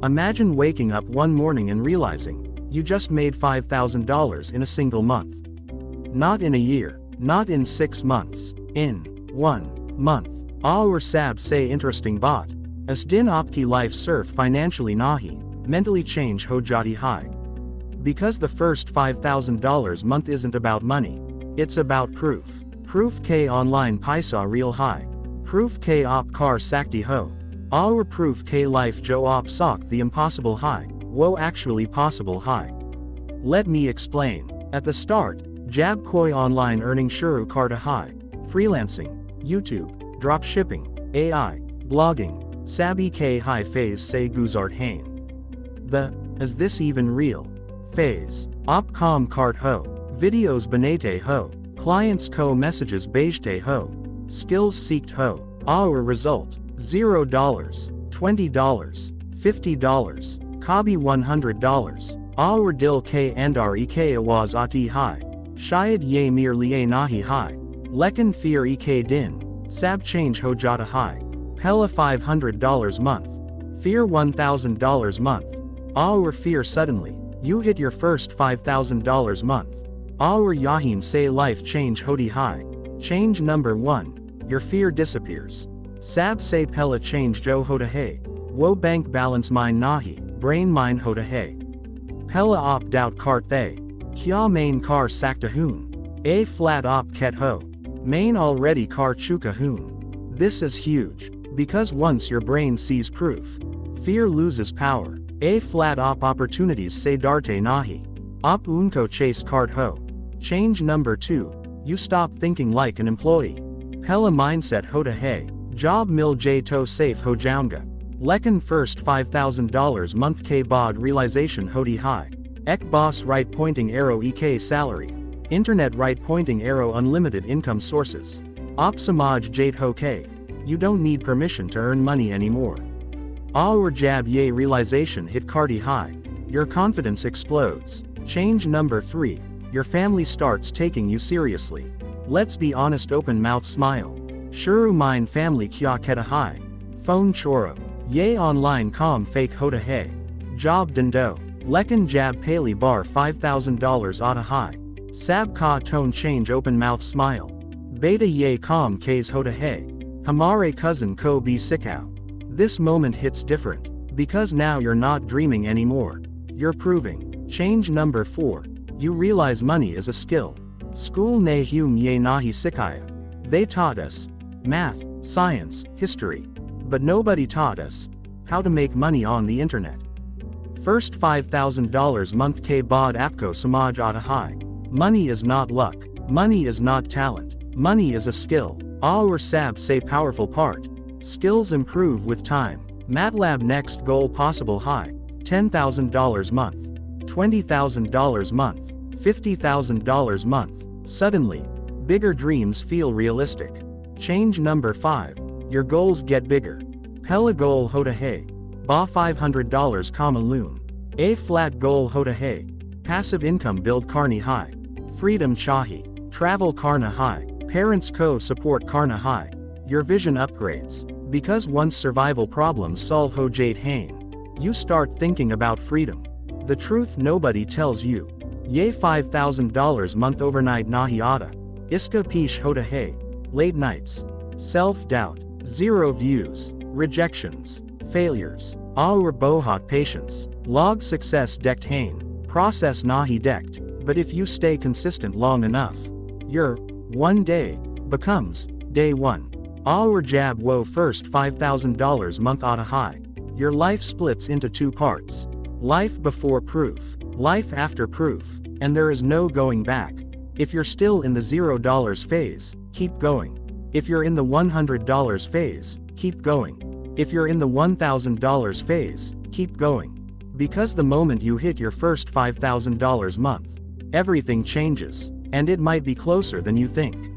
Imagine waking up one morning and realizing you just made $5,000 in a single month. Not in a year, not in 6 months, in 1 month. Aur sab say interesting baat. As din aapki life surf financially nahi, mentally change ho jati hai. Because the first $5,000 month isn't about money. It's about proof. Proof ke online paisa real high. Proof ke aap kar sakti ho. Aur proof ke life jo aap sak the impossible high, wo actually possible high. Let me explain. At the start, jab koi online earning shuru karta high. Freelancing, YouTube, dropshipping, AI, blogging, sabi ke high phase se guzart hain. Is this even real? Phase. Op com kart ho. Videos banate ho. Clients ko messages bejte ho. Skills seeked ho. Our result. $0, $20, $50, kabi $100. Our dil ke andar ek awaz ati hai. Shayad ye mir liye nahi hai. Lekin fear ek din. Sab change ho jata hai. Pella $500 month. Fear $1,000 month. Our fear suddenly. You hit your first $5,000 month. Our yahin say life change hodi hai. Change number 1. Your fear disappears. Sab say pella change jo hoda hai. Wo bank balance mine nahi, brain mine hoda hai. Pella op doubt kart thay. Kya main kar sakta hoon. A flat op ket ho. Main already kar chuka hoon. This is huge. Because once your brain sees proof, fear loses power. A flat op opportunities say darte nahi. Op unko chase kart ho. Change number 2. You stop thinking like an employee. Pella mindset hoda hai. Job mil j to safe ho jaunga. Lekin first $5,000 month ke baad realization hodi hai. Ek boss right pointing arrow ek salary. Internet right pointing arrow unlimited income sources. Op samaj jate ho ke. You don't need permission to earn money anymore. Aur jab ye realization hit karti high. Your confidence explodes. Change number 3. Your family starts taking you seriously. Let's be honest, open mouth smile. Shuru mine family kya keta hai. Phone choro. Ye online com fake hoda hai. Job dindo. Lekin jab pali bar $5,000 ata hai. Sab ka tone change open mouth smile. Beta ye com k's hoda hai. Hamare cousin ko be sikau. This moment hits different. Because now you're not dreaming anymore. You're proving. Change number 4. You realize money is a skill. School ne hum ye nahi sikaya. They taught us math, science, history. But nobody taught us how to make money on the internet. First $5,000 month ke baad apko samaj aata hai. Money is not luck. Money is not talent. Money is a skill. Aur sab say powerful part. Skills improve with time. MATLAB next goal possible high. $10,000 month. $20,000 month. $50,000 month. Suddenly, bigger dreams feel realistic. Change number 5. Your goals get bigger. Pella goal hoda hai. Ba $500 kama loon. A flat goal hoda hai. Passive income build karni high. Freedom chahi. Travel karna high. Parents co support karna high. Your vision upgrades. Because once survival problems solve ho jade hain. You start thinking about freedom. The truth nobody tells you. Ye $5,000 month overnight nahi aata. Iska pish hoda hai. Late nights. Self-doubt. 0 views. Rejections. Failures. Aur bohat patience. Log success dekt hain. Process nahi dekt. But if you stay consistent long enough, your one day becomes day 1. Aur jab wo first $5,000 month aata high. Your life splits into 2 parts. Life before proof. Life after proof. And there is no going back. If you're still in the $0 phase, keep going. If you're in the $100 phase, keep going. If you're in the $1,000 phase, keep going. Because the moment you hit your first $5,000 month, everything changes, and it might be closer than you think.